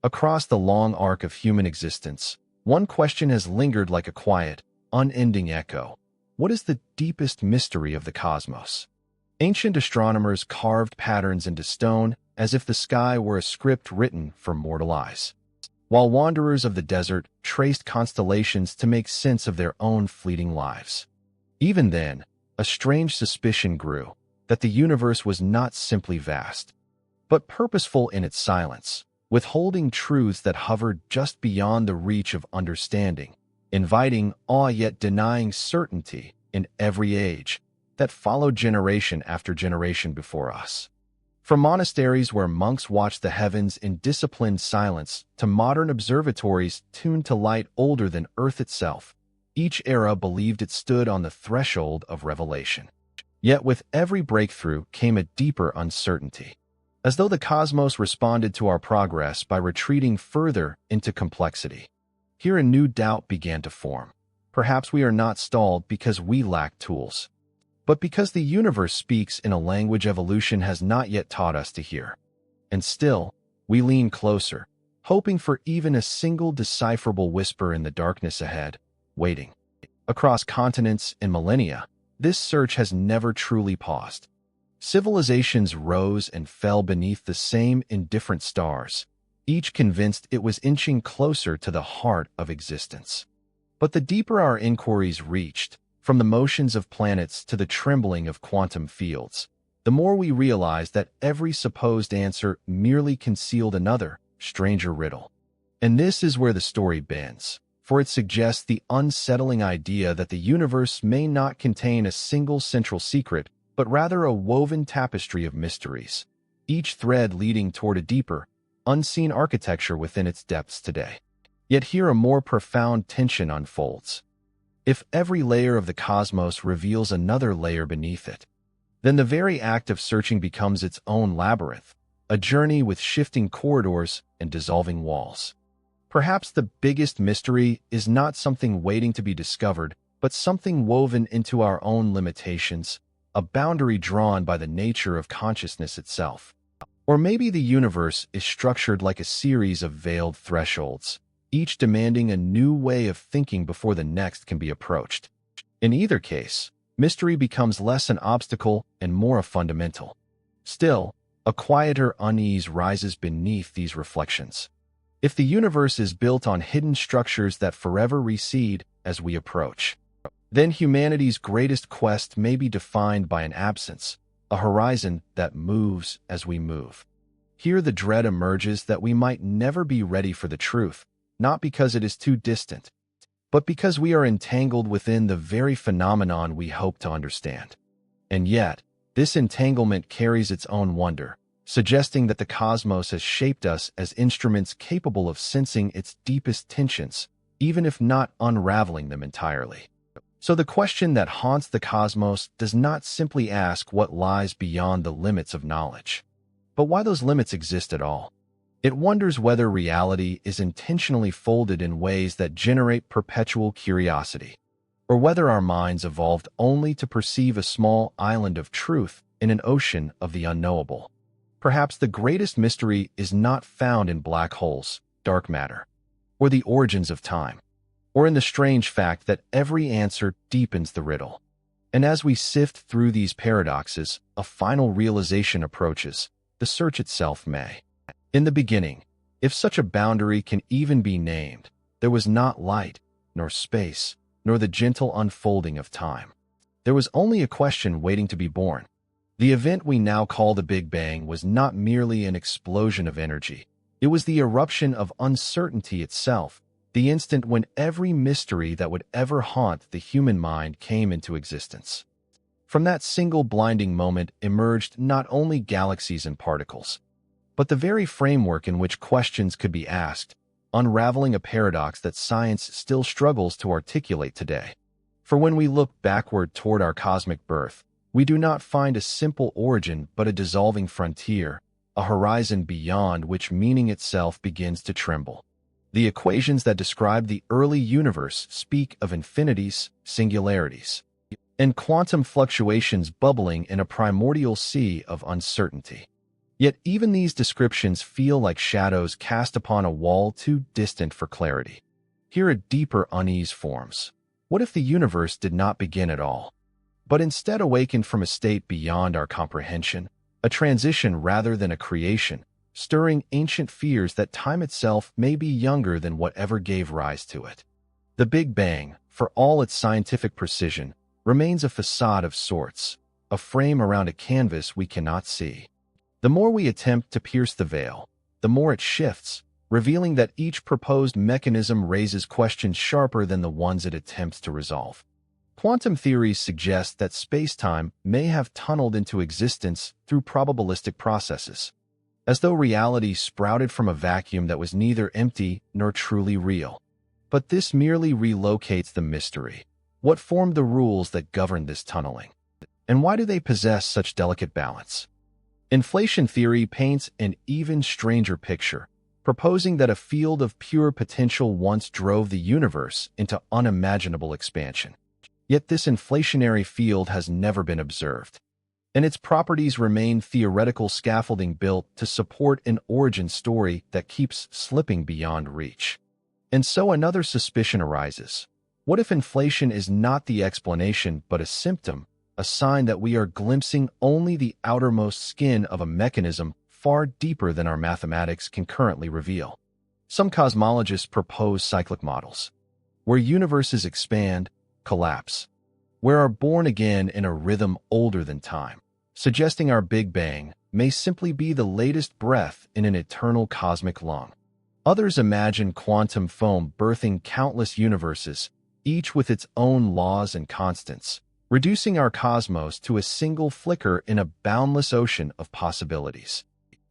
Across the long arc of human existence, one question has lingered like a quiet, unending echo. What is the deepest mystery of the cosmos? Ancient astronomers carved patterns into stone as if the sky were a script written for mortal eyes, while wanderers of the desert traced constellations to make sense of their own fleeting lives. Even then, a strange suspicion grew that the universe was not simply vast, but purposeful in its silence, withholding truths that hovered just beyond the reach of understanding, inviting awe yet denying certainty in every age that followed generation after generation before us. From monasteries where monks watched the heavens in disciplined silence to modern observatories tuned to light older than Earth itself, each era believed it stood on the threshold of revelation. Yet with every breakthrough came a deeper uncertainty, as though the cosmos responded to our progress by retreating further into complexity. Here a new doubt began to form. Perhaps we are not stalled because we lack tools, but because the universe speaks in a language evolution has not yet taught us to hear. And still, we lean closer, hoping for even a single decipherable whisper in the darkness ahead, waiting. Across continents and millennia, this search has never truly paused. Civilizations rose and fell beneath the same indifferent stars, each convinced it was inching closer to the heart of existence. But the deeper our inquiries reached, from the motions of planets to the trembling of quantum fields, the more we realized that every supposed answer merely concealed another, stranger riddle. And this is where the story bends, for it suggests the unsettling idea that the universe may not contain a single central secret, but rather a woven tapestry of mysteries, each thread leading toward a deeper, unseen architecture within its depths today. Yet here a more profound tension unfolds. If every layer of the cosmos reveals another layer beneath it, then the very act of searching becomes its own labyrinth, a journey with shifting corridors and dissolving walls. Perhaps the biggest mystery is not something waiting to be discovered, but something woven into our own limitations, a boundary drawn by the nature of consciousness itself. Or maybe the universe is structured like a series of veiled thresholds, each demanding a new way of thinking before the next can be approached. In either case, mystery becomes less an obstacle and more a fundamental. Still, a quieter unease rises beneath these reflections. If the universe is built on hidden structures that forever recede as we approach, then humanity's greatest quest may be defined by an absence, a horizon that moves as we move. Here the dread emerges that we might never be ready for the truth, not because it is too distant, but because we are entangled within the very phenomenon we hope to understand. And yet, this entanglement carries its own wonder, suggesting that the cosmos has shaped us as instruments capable of sensing its deepest tensions, even if not unraveling them entirely. So the question that haunts the cosmos does not simply ask what lies beyond the limits of knowledge, but why those limits exist at all. It wonders whether reality is intentionally folded in ways that generate perpetual curiosity, or whether our minds evolved only to perceive a small island of truth in an ocean of the unknowable. Perhaps the greatest mystery is not found in black holes, dark matter, or the origins of time, or in the strange fact that every answer deepens the riddle. And as we sift through these paradoxes, a final realization approaches: the search itself may. In the beginning, if such a boundary can even be named, there was not light, nor space, nor the gentle unfolding of time. There was only a question waiting to be born. The event we now call the Big Bang was not merely an explosion of energy. It was the eruption of uncertainty itself, the instant when every mystery that would ever haunt the human mind came into existence. From that single blinding moment emerged not only galaxies and particles, but the very framework in which questions could be asked, unraveling a paradox that science still struggles to articulate today. For when we look backward toward our cosmic birth, we do not find a simple origin but a dissolving frontier, a horizon beyond which meaning itself begins to tremble. The equations that describe the early universe speak of infinities, singularities, and quantum fluctuations bubbling in a primordial sea of uncertainty. Yet even these descriptions feel like shadows cast upon a wall too distant for clarity. Here a deeper unease forms. What if the universe did not begin at all, but instead awakened from a state beyond our comprehension, a transition rather than a creation, stirring ancient fears that time itself may be younger than whatever gave rise to it? The Big Bang, for all its scientific precision, remains a facade of sorts, a frame around a canvas we cannot see. The more we attempt to pierce the veil, the more it shifts, revealing that each proposed mechanism raises questions sharper than the ones it attempts to resolve. Quantum theories suggest that space-time may have tunneled into existence through probabilistic processes, as though reality sprouted from a vacuum that was neither empty nor truly real. But this merely relocates the mystery. What formed the rules that governed this tunneling? And why do they possess such delicate balance? Inflation theory paints an even stranger picture, proposing that a field of pure potential once drove the universe into unimaginable expansion. Yet this inflationary field has never been observed, and its properties remain theoretical scaffolding built to support an origin story that keeps slipping beyond reach. And so another suspicion arises. What if inflation is not the explanation but a symptom, a sign that we are glimpsing only the outermost skin of a mechanism far deeper than our mathematics can currently reveal? Some cosmologists propose cyclic models, where universes expand, collapse, where are born again in a rhythm older than time, suggesting our Big Bang may simply be the latest breath in an eternal cosmic lung. Others imagine quantum foam birthing countless universes, each with its own laws and constants, reducing our cosmos to a single flicker in a boundless ocean of possibilities.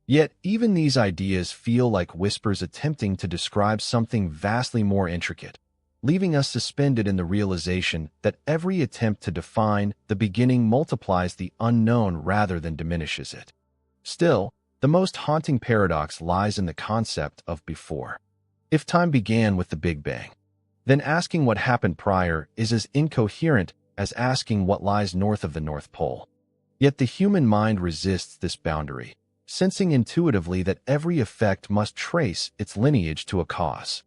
Yet even these ideas feel like whispers attempting to describe something vastly more intricate, leaving us suspended in the realization that every attempt to define the beginning multiplies the unknown rather than diminishes it. Still, the most haunting paradox lies in the concept of before. If time began with the Big Bang, then asking what happened prior is as incoherent as asking what lies north of the North Pole. Yet the human mind resists this boundary, sensing intuitively that every effect must trace its lineage to a cause.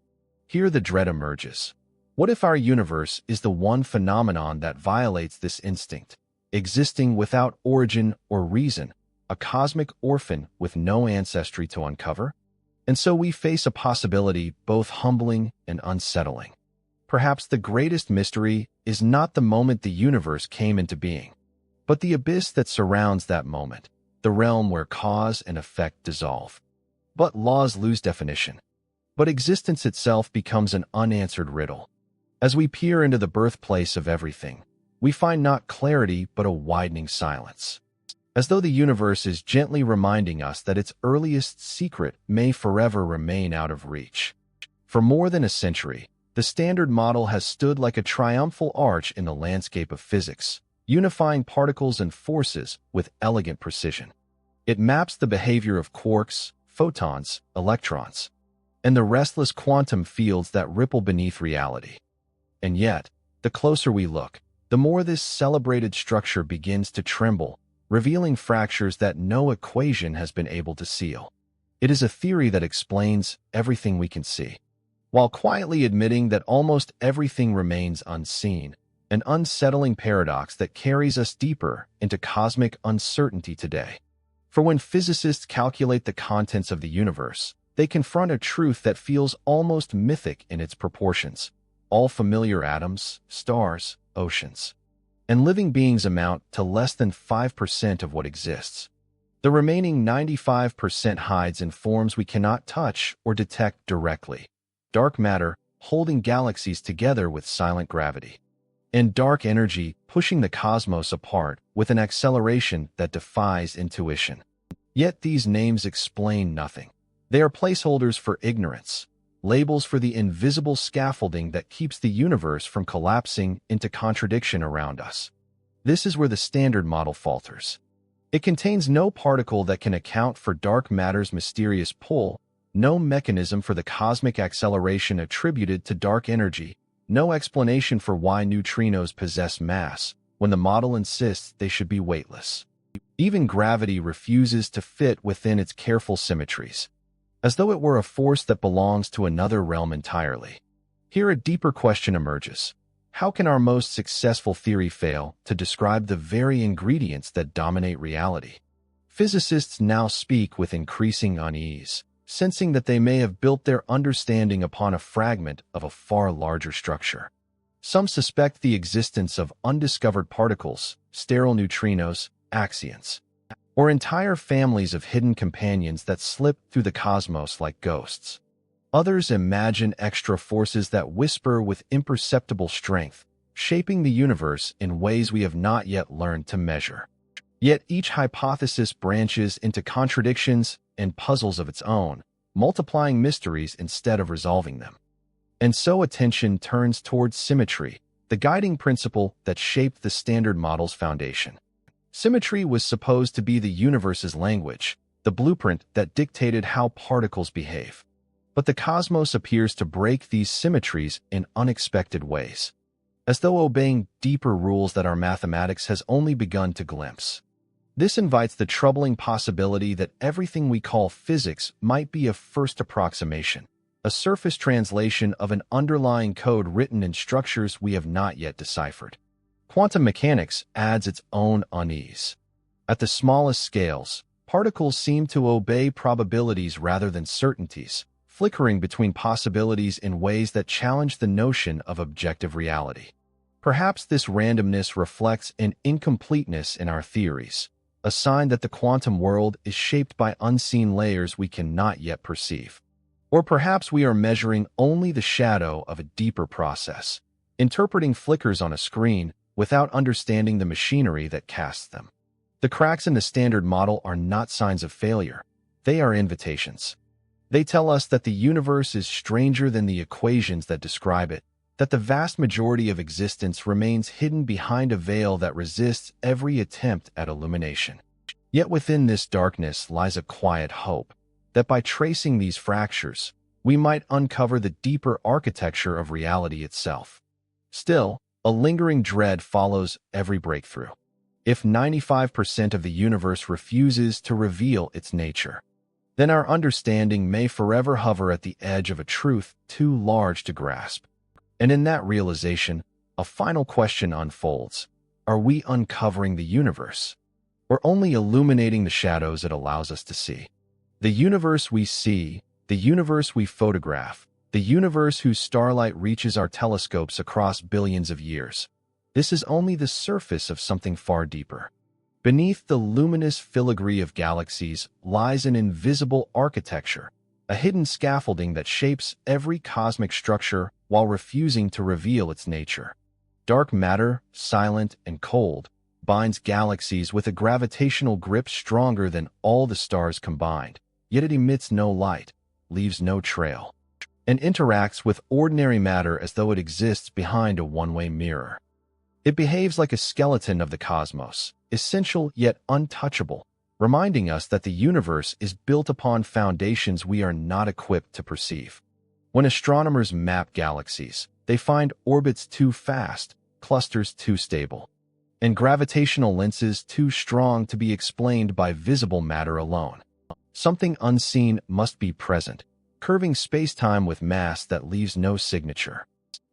Here the dread emerges. What if our universe is the one phenomenon that violates this instinct, existing without origin or reason, a cosmic orphan with no ancestry to uncover? And so we face a possibility both humbling and unsettling. Perhaps the greatest mystery is not the moment the universe came into being, but the abyss that surrounds that moment, the realm where cause and effect dissolve. But laws lose definition, but existence itself becomes an unanswered riddle. As we peer into the birthplace of everything, we find not clarity but a widening silence, as though the universe is gently reminding us that its earliest secret may forever remain out of reach. For more than a century, the Standard Model has stood like a triumphal arch in the landscape of physics, unifying particles and forces with elegant precision. It maps the behavior of quarks, photons, electrons, and the restless quantum fields that ripple beneath reality. And yet, the closer we look, the more this celebrated structure begins to tremble, revealing fractures that no equation has been able to seal. It is a theory that explains everything we can see, while quietly admitting that almost everything remains unseen, an unsettling paradox that carries us deeper into cosmic uncertainty today. For when physicists calculate the contents of the universe, they confront a truth that feels almost mythic in its proportions. All familiar atoms, stars, oceans, and living beings amount to less than 5% of what exists. The remaining 95% hides in forms we cannot touch or detect directly. Dark matter holding galaxies together with silent gravity, and dark energy pushing the cosmos apart with an acceleration that defies intuition. Yet these names explain nothing. They are placeholders for ignorance, labels for the invisible scaffolding that keeps the universe from collapsing into contradiction around us. This is where the Standard Model falters. It contains no particle that can account for dark matter's mysterious pull, no mechanism for the cosmic acceleration attributed to dark energy, no explanation for why neutrinos possess mass when the model insists they should be weightless. Even gravity refuses to fit within its careful symmetries, as though it were a force that belongs to another realm entirely. Here a deeper question emerges. How can our most successful theory fail to describe the very ingredients that dominate reality? Physicists now speak with increasing unease, sensing that they may have built their understanding upon a fragment of a far larger structure. Some suspect the existence of undiscovered particles, sterile neutrinos, axions, or entire families of hidden companions that slip through the cosmos like ghosts. Others imagine extra forces that whisper with imperceptible strength, shaping the universe in ways we have not yet learned to measure. Yet each hypothesis branches into contradictions and puzzles of its own, multiplying mysteries instead of resolving them. And so attention turns towards symmetry, the guiding principle that shaped the Standard Model's foundation. Symmetry was supposed to be the universe's language, the blueprint that dictated how particles behave. But the cosmos appears to break these symmetries in unexpected ways, as though obeying deeper rules that our mathematics has only begun to glimpse. This invites the troubling possibility that everything we call physics might be a first approximation, a surface translation of an underlying code written in structures we have not yet deciphered. Quantum mechanics adds its own unease. At the smallest scales, particles seem to obey probabilities rather than certainties, flickering between possibilities in ways that challenge the notion of objective reality. Perhaps this randomness reflects an incompleteness in our theories, a sign that the quantum world is shaped by unseen layers we cannot yet perceive. Or perhaps we are measuring only the shadow of a deeper process, interpreting flickers on a screen without understanding the machinery that casts them. The cracks in the Standard Model are not signs of failure. They are invitations. They tell us that the universe is stranger than the equations that describe it, that the vast majority of existence remains hidden behind a veil that resists every attempt at illumination. Yet within this darkness lies a quiet hope, that by tracing these fractures, we might uncover the deeper architecture of reality itself. Still, a lingering dread follows every breakthrough. If 95% of the universe refuses to reveal its nature, then our understanding may forever hover at the edge of a truth too large to grasp. And in that realization, a final question unfolds. Are we uncovering the universe, or only illuminating the shadows it allows us to see? The universe we see, the universe we photograph, the universe whose starlight reaches our telescopes across billions of years. This is only the surface of something far deeper. Beneath the luminous filigree of galaxies lies an invisible architecture, a hidden scaffolding that shapes every cosmic structure while refusing to reveal its nature. Dark matter, silent and cold, binds galaxies with a gravitational grip stronger than all the stars combined, yet it emits no light, leaves no trail, and interacts with ordinary matter as though it exists behind a one-way mirror. It behaves like a skeleton of the cosmos, essential yet untouchable, reminding us that the universe is built upon foundations we are not equipped to perceive. When astronomers map galaxies, they find orbits too fast, clusters too stable, and gravitational lenses too strong to be explained by visible matter alone. Something unseen must be present, curving space-time with mass that leaves no signature.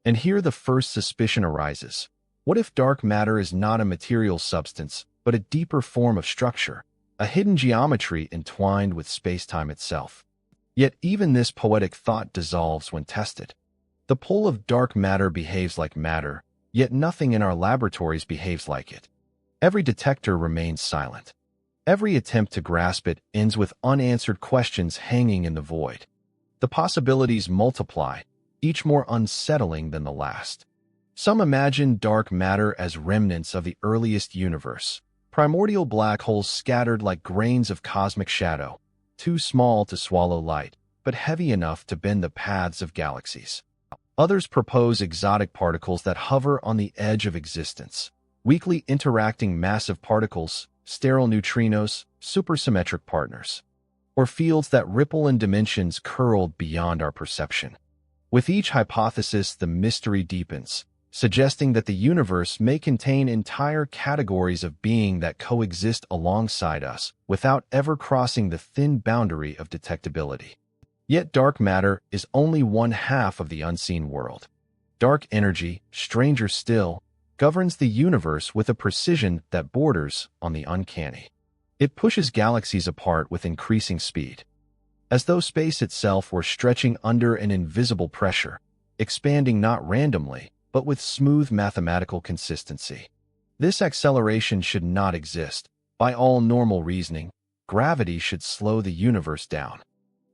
And here the first suspicion arises. What if dark matter is not a material substance, but a deeper form of structure, a hidden geometry entwined with space-time itself? Yet even this poetic thought dissolves when tested. The pull of dark matter behaves like matter, yet nothing in our laboratories behaves like it. Every detector remains silent. Every attempt to grasp it ends with unanswered questions hanging in the void. The possibilities multiply, each more unsettling than the last. Some imagine dark matter as remnants of the earliest universe, primordial black holes scattered like grains of cosmic shadow, too small to swallow light, but heavy enough to bend the paths of galaxies. Others propose exotic particles that hover on the edge of existence, weakly interacting massive particles, sterile neutrinos, supersymmetric partners, or fields that ripple in dimensions curled beyond our perception. With each hypothesis, the mystery deepens, suggesting that the universe may contain entire categories of being that coexist alongside us without ever crossing the thin boundary of detectability. Yet dark matter is only one half of the unseen world. Dark energy, stranger still, governs the universe with a precision that borders on the uncanny. It pushes galaxies apart with increasing speed, as though space itself were stretching under an invisible pressure, expanding not randomly, but with smooth mathematical consistency. This acceleration should not exist. By all normal reasoning, gravity should slow the universe down.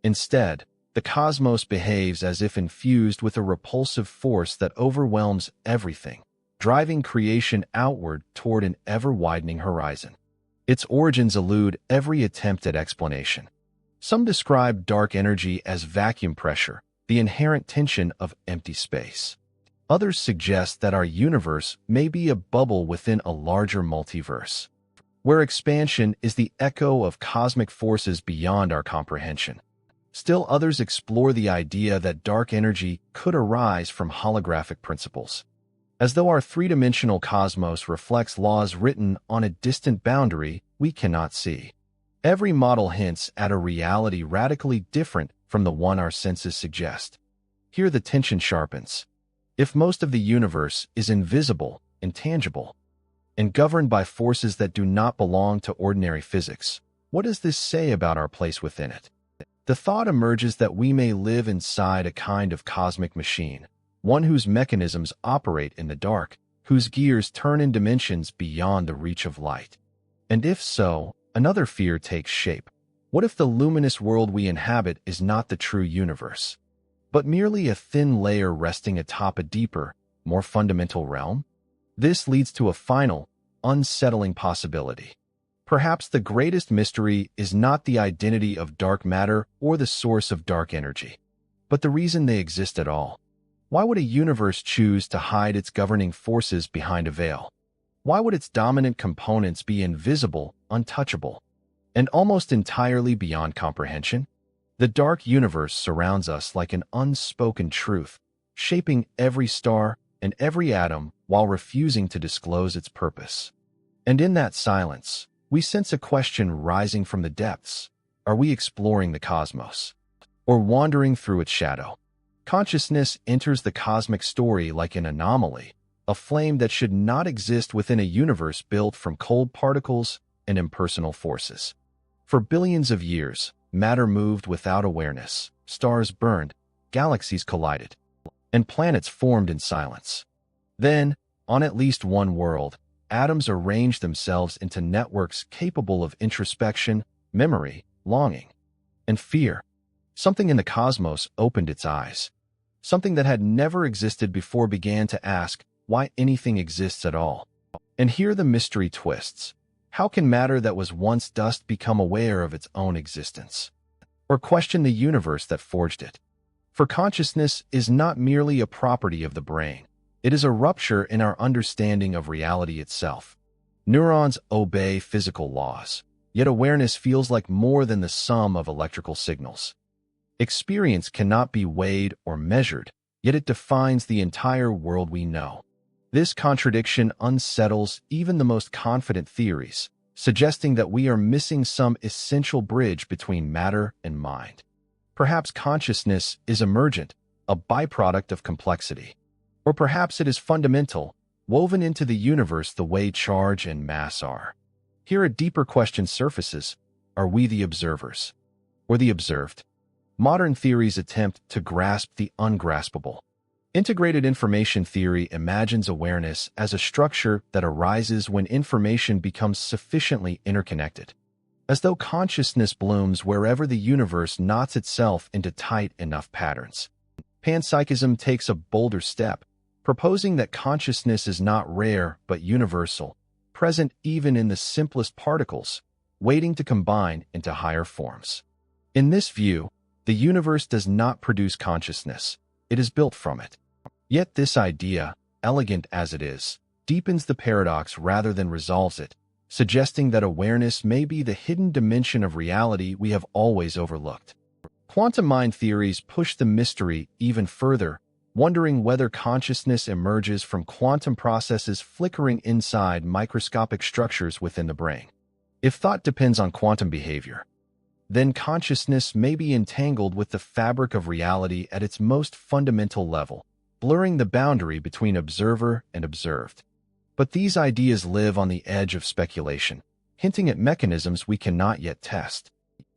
Instead, the cosmos behaves as if infused with a repulsive force that overwhelms everything, driving creation outward toward an ever-widening horizon. Its origins elude every attempt at explanation. Some describe dark energy as vacuum pressure, the inherent tension of empty space. Others suggest that our universe may be a bubble within a larger multiverse, where expansion is the echo of cosmic forces beyond our comprehension. Still others explore the idea that dark energy could arise from holographic principles, as though our three-dimensional cosmos reflects laws written on a distant boundary we cannot see. Every model hints at a reality radically different from the one our senses suggest. Here the tension sharpens. If most of the universe is invisible, intangible, and governed by forces that do not belong to ordinary physics, what does this say about our place within it? The thought emerges that we may live inside a kind of cosmic machine, one whose mechanisms operate in the dark, whose gears turn in dimensions beyond the reach of light. And if so, another fear takes shape. What if the luminous world we inhabit is not the true universe, but merely a thin layer resting atop a deeper, more fundamental realm? This leads to a final, unsettling possibility. Perhaps the greatest mystery is not the identity of dark matter or the source of dark energy, but the reason they exist at all. Why would a universe choose to hide its governing forces behind a veil? Why would its dominant components be invisible, untouchable, and almost entirely beyond comprehension? The dark universe surrounds us like an unspoken truth, shaping every star and every atom while refusing to disclose its purpose. And in that silence, we sense a question rising from the depths. Are we exploring the cosmos, or wandering through its shadow? Consciousness enters the cosmic story like an anomaly, a flame that should not exist within a universe built from cold particles and impersonal forces. For billions of years, matter moved without awareness, stars burned, galaxies collided, and planets formed in silence. Then, on at least one world, atoms arranged themselves into networks capable of introspection, memory, longing, and fear. Something in the cosmos opened its eyes. Something that had never existed before began to ask why anything exists at all. And here the mystery twists. How can matter that was once dust become aware of its own existence, or question the universe that forged it? For consciousness is not merely a property of the brain. It is a rupture in our understanding of reality itself. Neurons obey physical laws, yet awareness feels like more than the sum of electrical signals. Experience cannot be weighed or measured, yet it defines the entire world we know. This contradiction unsettles even the most confident theories, suggesting that we are missing some essential bridge between matter and mind. Perhaps consciousness is emergent, a byproduct of complexity. Or perhaps it is fundamental, woven into the universe the way charge and mass are. Here a deeper question surfaces: are we the observers, or the observed? Modern theories attempt to grasp the ungraspable. Integrated information theory imagines awareness as a structure that arises when information becomes sufficiently interconnected, as though consciousness blooms wherever the universe knots itself into tight enough patterns. Panpsychism takes a bolder step, proposing that consciousness is not rare but universal, present even in the simplest particles, waiting to combine into higher forms. In this view, the universe does not produce consciousness, it is built from it. Yet this idea, elegant as it is, deepens the paradox rather than resolves it, suggesting that awareness may be the hidden dimension of reality we have always overlooked. Quantum mind theories push the mystery even further, wondering whether consciousness emerges from quantum processes flickering inside microscopic structures within the brain. If thought depends on quantum behavior, then consciousness may be entangled with the fabric of reality at its most fundamental level, blurring the boundary between observer and observed. But these ideas live on the edge of speculation, hinting at mechanisms we cannot yet test.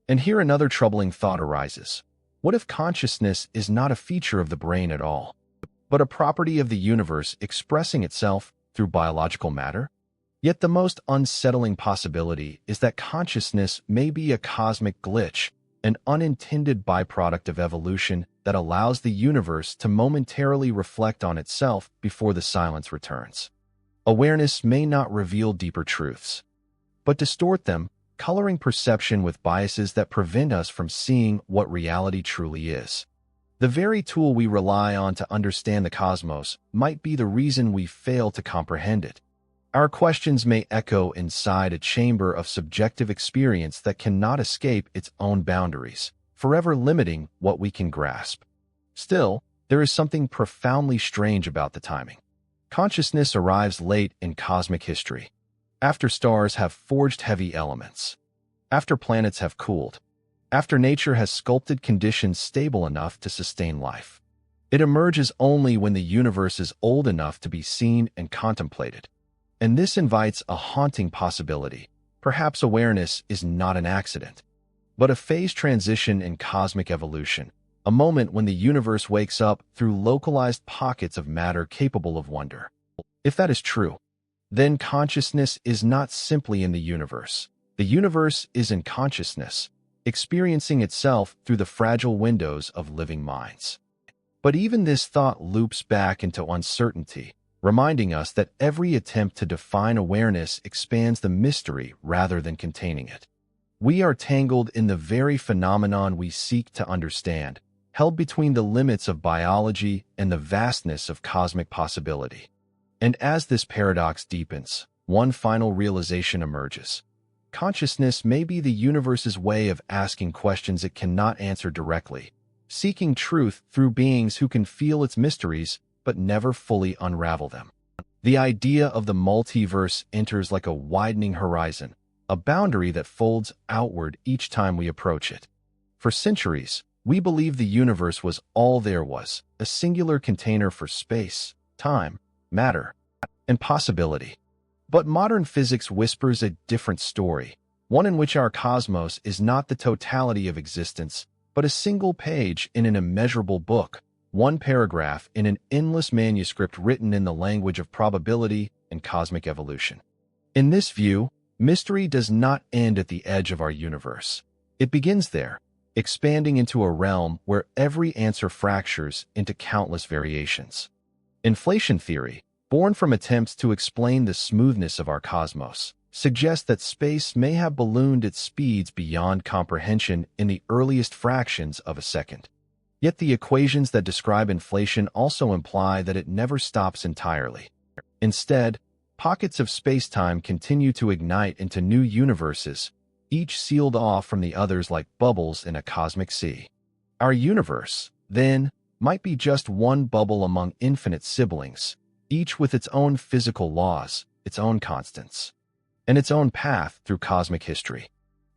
And here another troubling thought arises. What if consciousness is not a feature of the brain at all, but a property of the universe expressing itself through biological matter? Yet the most unsettling possibility is that consciousness may be a cosmic glitch, an unintended byproduct of evolution that allows the universe to momentarily reflect on itself before the silence returns. Awareness may not reveal deeper truths, but distort them, coloring perception with biases that prevent us from seeing what reality truly is. The very tool we rely on to understand the cosmos might be the reason we fail to comprehend it. Our questions may echo inside a chamber of subjective experience that cannot escape its own boundaries, forever limiting what we can grasp. Still, there is something profoundly strange about the timing. Consciousness arrives late in cosmic history, after stars have forged heavy elements, after planets have cooled, after nature has sculpted conditions stable enough to sustain life. It emerges only when the universe is old enough to be seen and contemplated. And this invites a haunting possibility. Perhaps awareness is not an accident, but a phase transition in cosmic evolution, a moment when the universe wakes up through localized pockets of matter capable of wonder. If that is true, then consciousness is not simply in the universe. The universe is in consciousness, experiencing itself through the fragile windows of living minds. But even this thought loops back into uncertainty, reminding us that every attempt to define awareness expands the mystery rather than containing it. We are tangled in the very phenomenon we seek to understand, held between the limits of biology and the vastness of cosmic possibility. And as this paradox deepens, one final realization emerges. Consciousness may be the universe's way of asking questions it cannot answer directly, seeking truth through beings who can feel its mysteries but never fully unravel them. The idea of the multiverse enters like a widening horizon, a boundary that folds outward each time we approach it. For centuries, we believed the universe was all there was, a singular container for space, time, matter, and possibility. But modern physics whispers a different story, one in which our cosmos is not the totality of existence, but a single page in an immeasurable book, one paragraph in an endless manuscript written in the language of probability and cosmic evolution. In this view, mystery does not end at the edge of our universe. It begins there, expanding into a realm where every answer fractures into countless variations. Inflation theory, born from attempts to explain the smoothness of our cosmos, suggests that space may have ballooned its speeds beyond comprehension in the earliest fractions of a second. Yet the equations that describe inflation also imply that it never stops entirely. Instead, pockets of space-time continue to ignite into new universes, each sealed off from the others like bubbles in a cosmic sea. Our universe, then, might be just one bubble among infinite siblings, each with its own physical laws, its own constants, and its own path through cosmic history.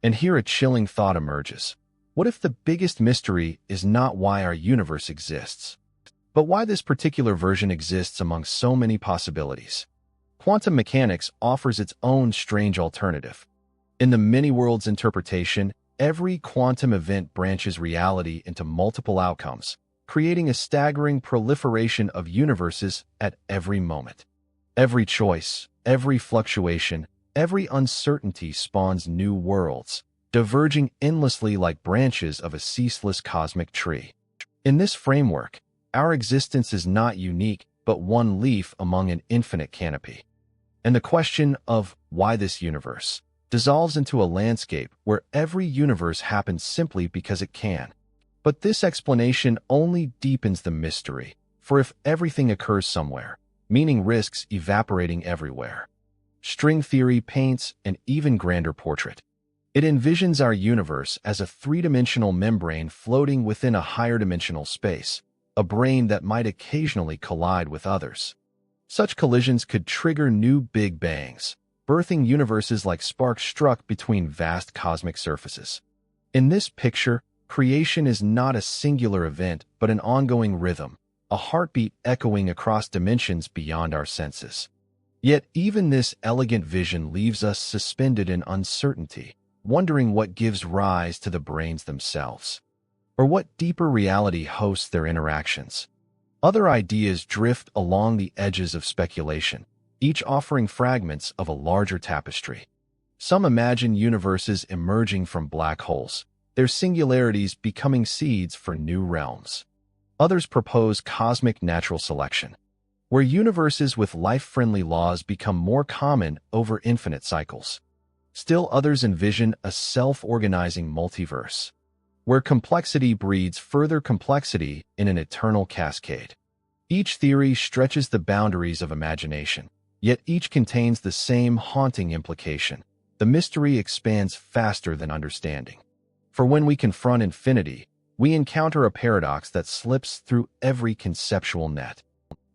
And here a chilling thought emerges. What if the biggest mystery is not why our universe exists, but why this particular version exists among so many possibilities? Quantum mechanics offers its own strange alternative. In the many-worlds interpretation, every quantum event branches reality into multiple outcomes, creating a staggering proliferation of universes at every moment. Every choice, every fluctuation, every uncertainty spawns new worlds, diverging endlessly like branches of a ceaseless cosmic tree. In this framework, our existence is not unique, but one leaf among an infinite canopy. And the question of why this universe dissolves into a landscape where every universe happens simply because it can. But this explanation only deepens the mystery, for if everything occurs somewhere, meaning risks evaporating everywhere. String theory paints an even grander portrait. It envisions our universe as a three-dimensional membrane floating within a higher dimensional space, a brain that might occasionally collide with others. Such collisions could trigger new Big Bangs, birthing universes like sparks struck between vast cosmic surfaces. In this picture, creation is not a singular event but an ongoing rhythm, a heartbeat echoing across dimensions beyond our senses. Yet even this elegant vision leaves us suspended in uncertainty, wondering what gives rise to the brains themselves, or what deeper reality hosts their interactions. Other ideas drift along the edges of speculation, each offering fragments of a larger tapestry. Some imagine universes emerging from black holes, their singularities becoming seeds for new realms. Others propose cosmic natural selection, where universes with life-friendly laws become more common over infinite cycles. Still others envision a self-organizing multiverse, where complexity breeds further complexity in an eternal cascade. Each theory stretches the boundaries of imagination, yet each contains the same haunting implication. The mystery expands faster than understanding. For when we confront infinity, we encounter a paradox that slips through every conceptual net.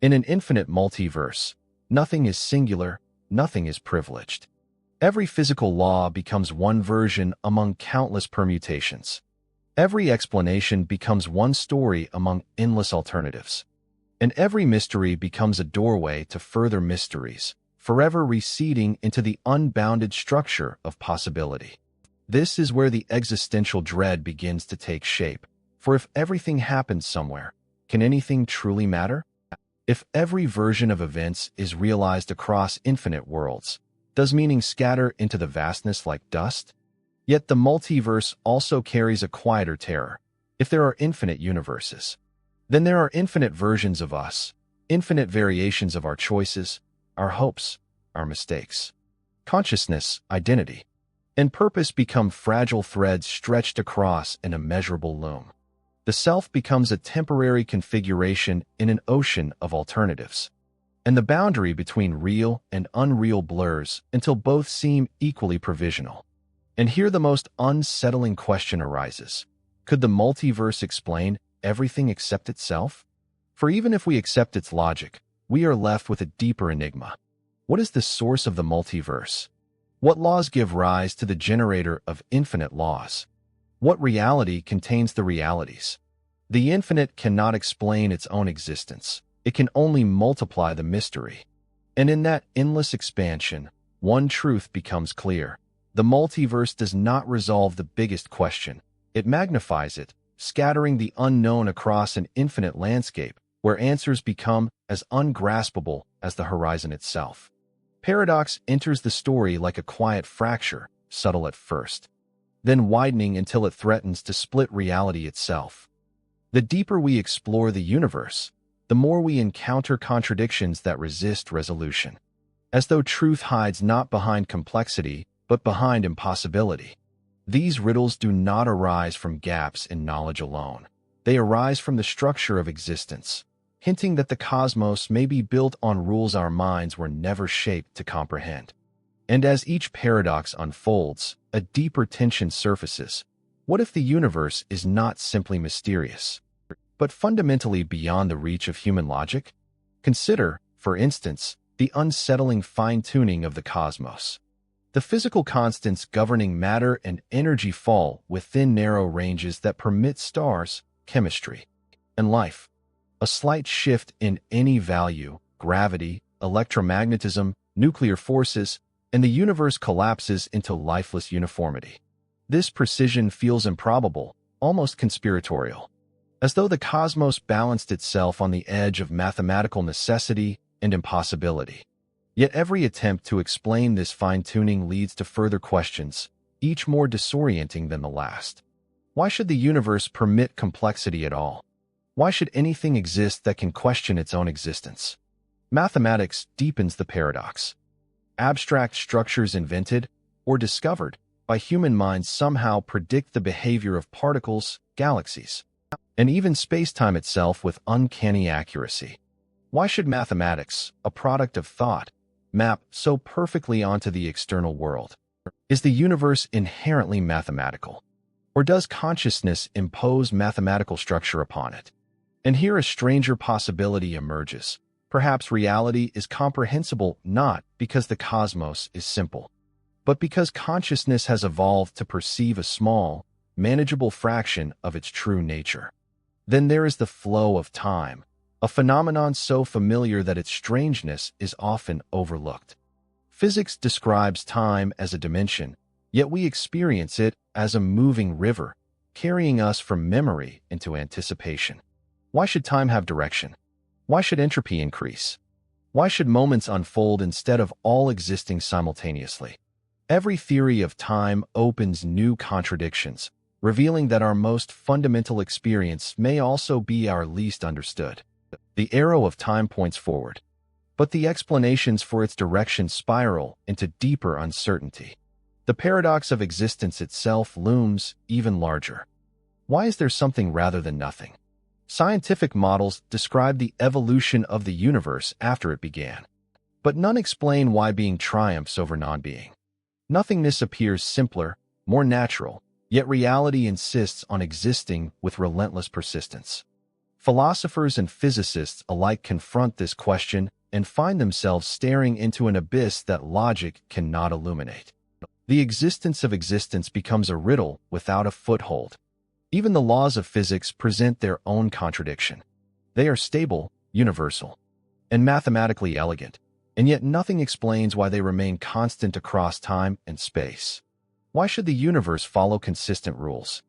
In an infinite multiverse, nothing is singular, nothing is privileged. Every physical law becomes one version among countless permutations. Every explanation becomes one story among endless alternatives. And every mystery becomes a doorway to further mysteries, forever receding into the unbounded structure of possibility. This is where the existential dread begins to take shape. For if everything happens somewhere, can anything truly matter? If every version of events is realized across infinite worlds, does meaning scatter into the vastness like dust? Yet the multiverse also carries a quieter terror. If there are infinite universes, then there are infinite versions of us, infinite variations of our choices, our hopes, our mistakes. Consciousness, identity, and purpose become fragile threads stretched across an immeasurable loom. The self becomes a temporary configuration in an ocean of alternatives, and the boundary between real and unreal blurs until both seem equally provisional. And here the most unsettling question arises. Could the multiverse explain everything except itself? For even if we accept its logic, we are left with a deeper enigma. What is the source of the multiverse? What laws give rise to the generator of infinite laws? What reality contains the realities? The infinite cannot explain its own existence. It can only multiply the mystery. And in that endless expansion, one truth becomes clear. The multiverse does not resolve the biggest question. It magnifies it, scattering the unknown across an infinite landscape, where answers become as ungraspable as the horizon itself. Paradox enters the story like a quiet fracture, subtle at first, then widening until it threatens to split reality itself. The deeper we explore the universe, the more we encounter contradictions that resist resolution, as though truth hides not behind complexity, but behind impossibility. These riddles do not arise from gaps in knowledge alone. They arise from the structure of existence, hinting that the cosmos may be built on rules our minds were never shaped to comprehend. And as each paradox unfolds, a deeper tension surfaces. What if the universe is not simply mysterious, but fundamentally beyond the reach of human logic? Consider, for instance, the unsettling fine-tuning of the cosmos. The physical constants governing matter and energy fall within narrow ranges that permit stars, chemistry, and life. A slight shift in any value, gravity, electromagnetism, nuclear forces, and the universe collapses into lifeless uniformity. This precision feels improbable, almost conspiratorial, as though the cosmos balanced itself on the edge of mathematical necessity and impossibility. Yet every attempt to explain this fine-tuning leads to further questions, each more disorienting than the last. Why should the universe permit complexity at all? Why should anything exist that can question its own existence? Mathematics deepens the paradox. Abstract structures invented or discovered by human minds somehow predict the behavior of particles, galaxies, and even space-time itself with uncanny accuracy. Why should mathematics, a product of thought, map so perfectly onto the external world? Is the universe inherently mathematical? Or does consciousness impose mathematical structure upon it? And here a stranger possibility emerges. Perhaps reality is comprehensible not because the cosmos is simple, but because consciousness has evolved to perceive a small, manageable fraction of its true nature. Then there is the flow of time, a phenomenon so familiar that its strangeness is often overlooked. Physics describes time as a dimension, yet we experience it as a moving river, carrying us from memory into anticipation. Why should time have direction? Why should entropy increase? Why should moments unfold instead of all existing simultaneously? Every theory of time opens new contradictions, revealing that our most fundamental experience may also be our least understood. The arrow of time points forward, but the explanations for its direction spiral into deeper uncertainty. The paradox of existence itself looms even larger. Why is there something rather than nothing? Scientific models describe the evolution of the universe after it began, but none explain why being triumphs over non-being. Nothingness appears simpler, more natural, yet reality insists on existing with relentless persistence. Philosophers and physicists alike confront this question and find themselves staring into an abyss that logic cannot illuminate. The existence of existence becomes a riddle without a foothold. Even the laws of physics present their own contradiction. They are stable, universal, and mathematically elegant, and yet nothing explains why they remain constant across time and space. Why should the universe follow consistent rules?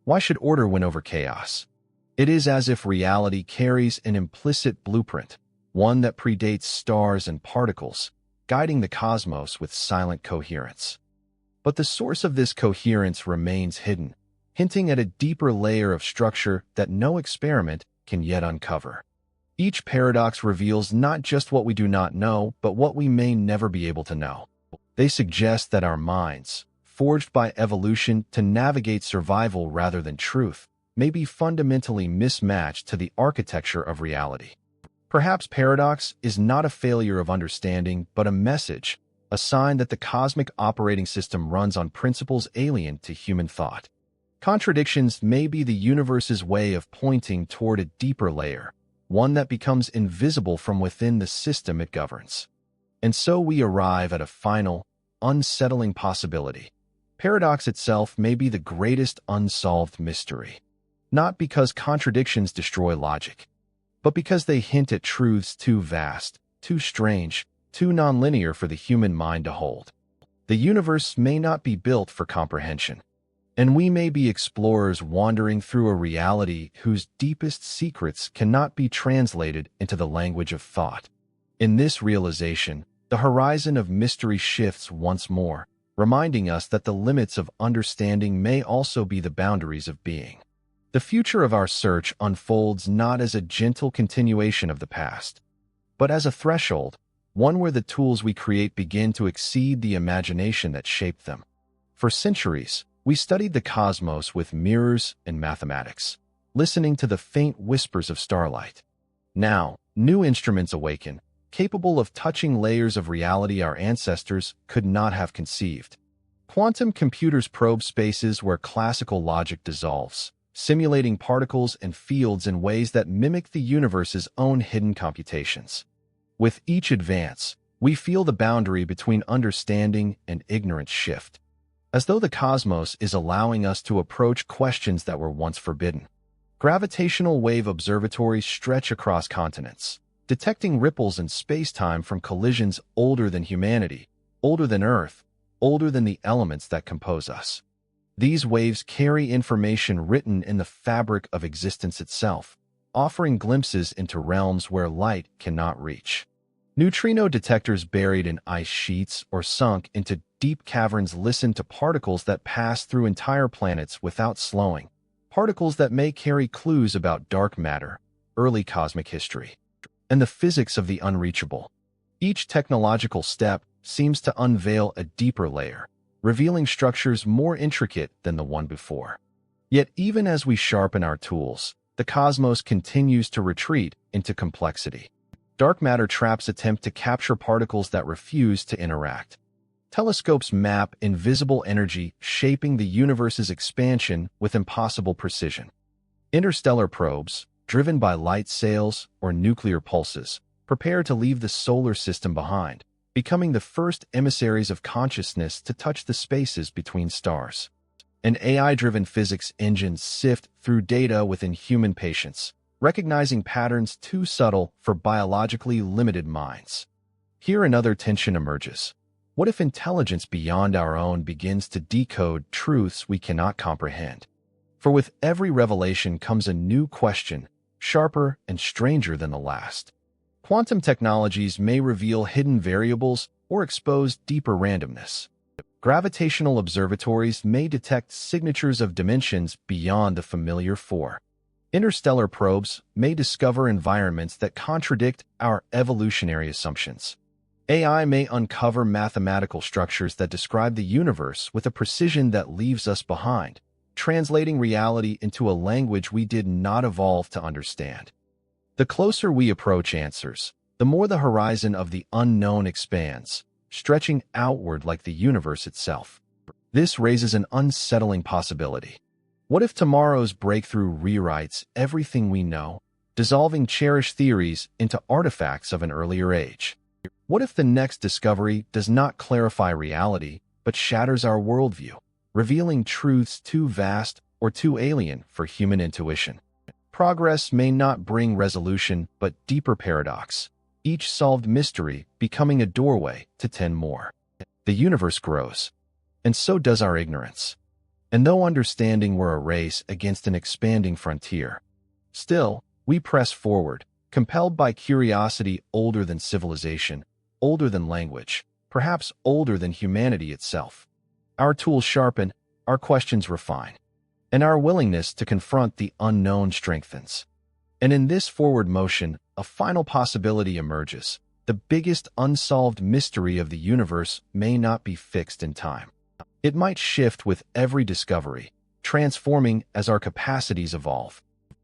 Why should order win over chaos? It is as if reality carries an implicit blueprint, one that predates stars and particles, guiding the cosmos with silent coherence. But the source of this coherence remains hidden, hinting at a deeper layer of structure that no experiment can yet uncover. Each paradox reveals not just what we do not know, but what we may never be able to know. They suggest that our minds, forged by evolution to navigate survival rather than truth, may be fundamentally mismatched to the architecture of reality. Perhaps paradox is not a failure of understanding, but a message, a sign that the cosmic operating system runs on principles alien to human thought. Contradictions may be the universe's way of pointing toward a deeper layer, one that becomes invisible from within the system it governs. And so we arrive at a final, unsettling possibility. Paradox itself may be the greatest unsolved mystery. Not because contradictions destroy logic, but because they hint at truths too vast, too strange, too nonlinear for the human mind to hold. The universe may not be built for comprehension, and we may be explorers wandering through a reality whose deepest secrets cannot be translated into the language of thought. In this realization, the horizon of mystery shifts once more, reminding us that the limits of understanding may also be the boundaries of being. The future of our search unfolds not as a gentle continuation of the past, but as a threshold, one where the tools we create begin to exceed the imagination that shaped them. For centuries, we studied the cosmos with mirrors and mathematics, listening to the faint whispers of starlight. Now, new instruments awaken, capable of touching layers of reality our ancestors could not have conceived. Quantum computers probe spaces where classical logic dissolves, simulating particles and fields in ways that mimic the universe's own hidden computations. With each advance, we feel the boundary between understanding and ignorance shift, as though the cosmos is allowing us to approach questions that were once forbidden. Gravitational wave observatories stretch across continents, detecting ripples in space-time from collisions older than humanity, older than Earth, older than the elements that compose us. These waves carry information written in the fabric of existence itself, offering glimpses into realms where light cannot reach. Neutrino detectors buried in ice sheets or sunk into deep caverns listen to particles that pass through entire planets without slowing, particles that may carry clues about dark matter, early cosmic history, and the physics of the unreachable. Each technological step seems to unveil a deeper layer, revealing structures more intricate than the one before. Yet even as we sharpen our tools, the cosmos continues to retreat into complexity. Dark matter traps attempt to capture particles that refuse to interact. Telescopes map invisible energy shaping the universe's expansion with impossible precision. Interstellar probes, driven by light sails or nuclear pulses, prepare to leave the solar system behind, becoming the first emissaries of consciousness to touch the spaces between stars. An AI-driven physics engine sift through data within human patience, recognizing patterns too subtle for biologically limited minds. Here another tension emerges. What if intelligence beyond our own begins to decode truths we cannot comprehend? For with every revelation comes a new question, sharper and stranger than the last. Quantum technologies may reveal hidden variables or expose deeper randomness. Gravitational observatories may detect signatures of dimensions beyond the familiar four. Interstellar probes may discover environments that contradict our evolutionary assumptions. AI may uncover mathematical structures that describe the universe with a precision that leaves us behind, translating reality into a language we did not evolve to understand. The closer we approach answers, the more the horizon of the unknown expands, stretching outward like the universe itself. This raises an unsettling possibility. What if tomorrow's breakthrough rewrites everything we know, dissolving cherished theories into artifacts of an earlier age? What if the next discovery does not clarify reality, but shatters our worldview, revealing truths too vast or too alien for human intuition? Progress may not bring resolution, but deeper paradox, each solved mystery becoming a doorway to 10 more. The universe grows, and so does our ignorance. And though understanding were a race against an expanding frontier, still, we press forward, compelled by curiosity older than civilization, older than language, perhaps older than humanity itself. Our tools sharpen, our questions refine, and our willingness to confront the unknown strengthens. And in this forward motion, a final possibility emerges. The biggest unsolved mystery of the universe may not be fixed in time. It might shift with every discovery, transforming as our capacities evolve.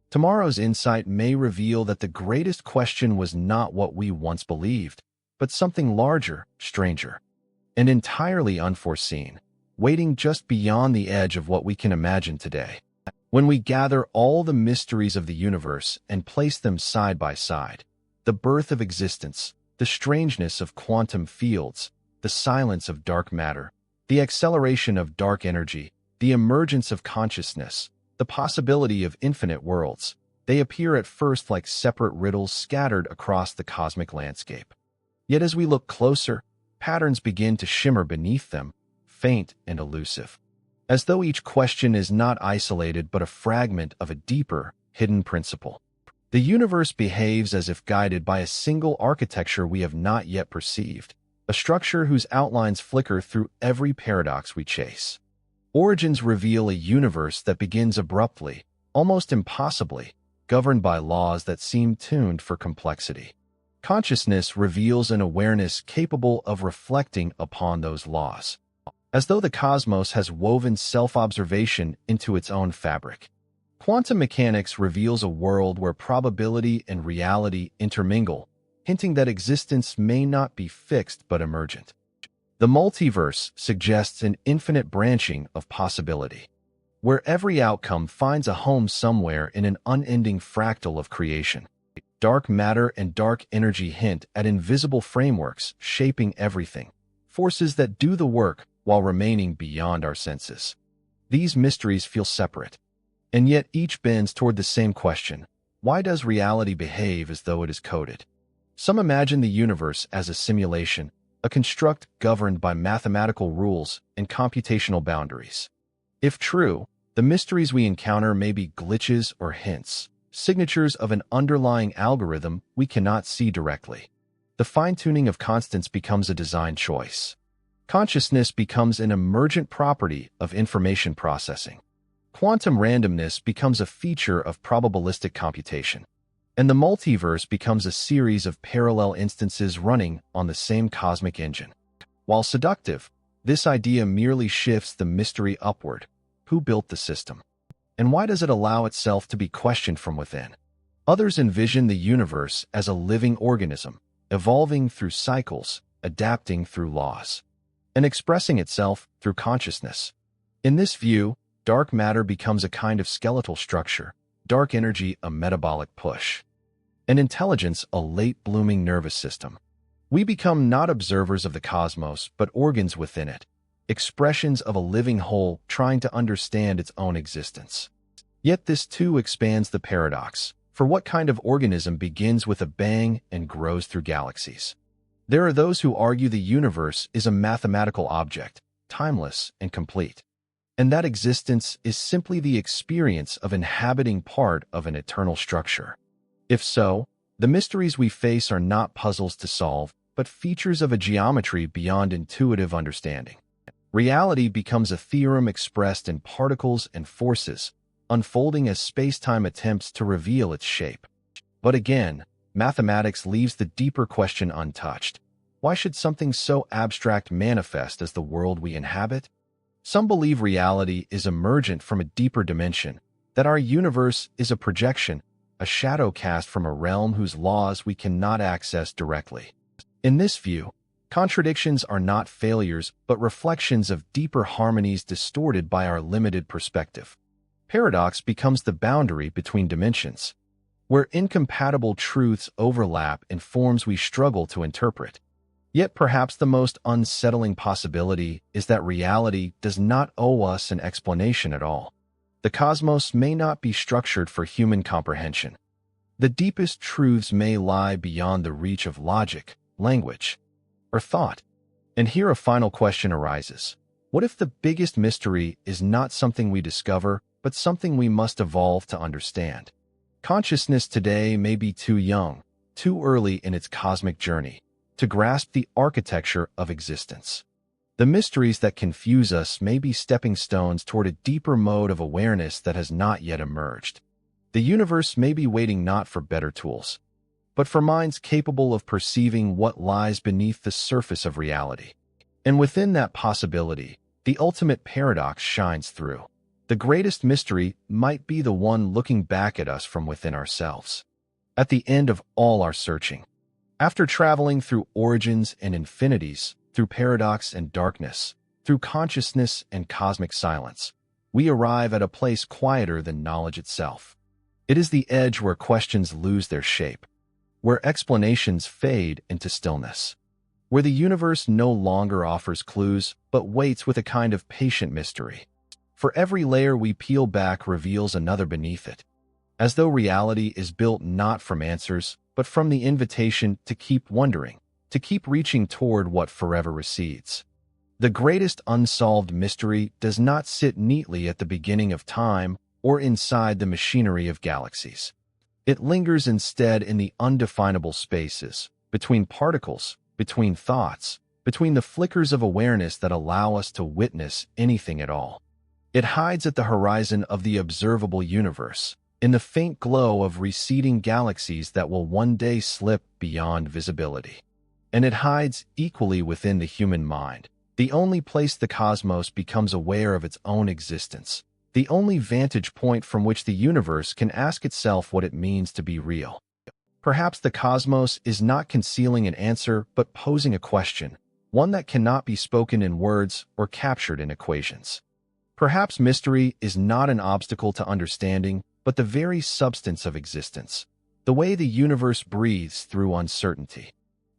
Tomorrow's insight may reveal that the greatest question was not what we once believed, but something larger, stranger, and entirely unforeseen, waiting just beyond the edge of what we can imagine today. When we gather all the mysteries of the universe and place them side by side, the birth of existence, the strangeness of quantum fields, the silence of dark matter, the acceleration of dark energy, the emergence of consciousness, the possibility of infinite worlds, they appear at first like separate riddles scattered across the cosmic landscape. Yet as we look closer, patterns begin to shimmer beneath them, faint and elusive, as though each question is not isolated but a fragment of a deeper, hidden principle. The universe behaves as if guided by a single architecture we have not yet perceived, a structure whose outlines flicker through every paradox we chase. Origins reveal a universe that begins abruptly, almost impossibly, governed by laws that seem tuned for complexity. Consciousness reveals an awareness capable of reflecting upon those laws, as though the cosmos has woven self-observation into its own fabric. Quantum mechanics reveals a world where probability and reality intermingle, hinting that existence may not be fixed but emergent. The multiverse suggests an infinite branching of possibility, where every outcome finds a home somewhere in an unending fractal of creation. Dark matter and dark energy hint at invisible frameworks shaping everything, forces that do the work while remaining beyond our senses. These mysteries feel separate, and yet each bends toward the same question: why does reality behave as though it is coded? Some imagine the universe as a simulation, a construct governed by mathematical rules and computational boundaries. If true, the mysteries we encounter may be glitches or hints, signatures of an underlying algorithm we cannot see directly. The fine-tuning of constants becomes a design choice. Consciousness becomes an emergent property of information processing. Quantum randomness becomes a feature of probabilistic computation. And the multiverse becomes a series of parallel instances running on the same cosmic engine. While seductive, this idea merely shifts the mystery upward. Who built the system? And why does it allow itself to be questioned from within? Others envision the universe as a living organism, evolving through cycles, adapting through laws, and expressing itself through consciousness. In this view, dark matter becomes a kind of skeletal structure, dark energy a metabolic push, and intelligence a late-blooming nervous system. We become not observers of the cosmos, but organs within it, expressions of a living whole trying to understand its own existence. Yet this too expands the paradox, for what kind of organism begins with a bang and grows through galaxies? There are those who argue the universe is a mathematical object, timeless and complete, and that existence is simply the experience of inhabiting part of an eternal structure. If so, the mysteries we face are not puzzles to solve, but features of a geometry beyond intuitive understanding. Reality becomes a theorem expressed in particles and forces, unfolding as space-time attempts to reveal its shape. But again, mathematics leaves the deeper question untouched. Why should something so abstract manifest as the world we inhabit? Some believe reality is emergent from a deeper dimension, that our universe is a projection, a shadow cast from a realm whose laws we cannot access directly. In this view, contradictions are not failures but reflections of deeper harmonies distorted by our limited perspective. Paradox becomes the boundary between dimensions, where incompatible truths overlap in forms we struggle to interpret. Yet perhaps the most unsettling possibility is that reality does not owe us an explanation at all. The cosmos may not be structured for human comprehension. The deepest truths may lie beyond the reach of logic, language, or thought. And here a final question arises. What if the biggest mystery is not something we discover, but something we must evolve to understand? Consciousness today may be too young, too early in its cosmic journey, to grasp the architecture of existence. The mysteries that confuse us may be stepping stones toward a deeper mode of awareness that has not yet emerged. The universe may be waiting not for better tools, but for minds capable of perceiving what lies beneath the surface of reality. And within that possibility, the ultimate paradox shines through. The greatest mystery might be the one looking back at us from within ourselves. At the end of all our searching, after traveling through origins and infinities, through paradox and darkness, through consciousness and cosmic silence, we arrive at a place quieter than knowledge itself. It is the edge where questions lose their shape, where explanations fade into stillness, where the universe no longer offers clues, but waits with a kind of patient mystery. For every layer we peel back reveals another beneath it, as though reality is built not from answers, but from the invitation to keep wondering, to keep reaching toward what forever recedes. The greatest unsolved mystery does not sit neatly at the beginning of time or inside the machinery of galaxies. It lingers instead in the undefinable spaces, between particles, between thoughts, between the flickers of awareness that allow us to witness anything at all. It hides at the horizon of the observable universe, in the faint glow of receding galaxies that will one day slip beyond visibility. And it hides equally within the human mind, the only place the cosmos becomes aware of its own existence, the only vantage point from which the universe can ask itself what it means to be real. Perhaps the cosmos is not concealing an answer but posing a question, one that cannot be spoken in words or captured in equations. Perhaps mystery is not an obstacle to understanding, but the very substance of existence, the way the universe breathes through uncertainty.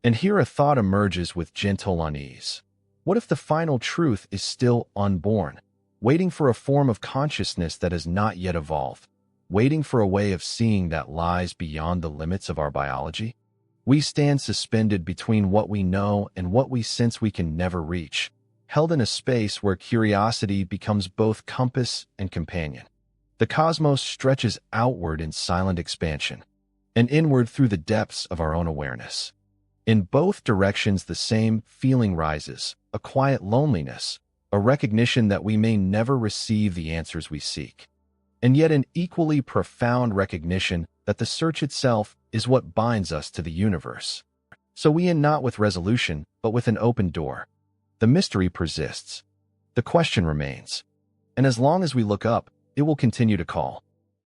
And here a thought emerges with gentle unease. What if the final truth is still unborn, waiting for a form of consciousness that has not yet evolved, waiting for a way of seeing that lies beyond the limits of our biology? We stand suspended between what we know and what we sense we can never reach, held in a space where curiosity becomes both compass and companion. The cosmos stretches outward in silent expansion, and inward through the depths of our own awareness. In both directions the same feeling rises, a quiet loneliness, a recognition that we may never receive the answers we seek, and yet an equally profound recognition that the search itself is what binds us to the universe. So we end not with resolution, but with an open door. The mystery persists. The question remains. And as long as we look up, it will continue to call.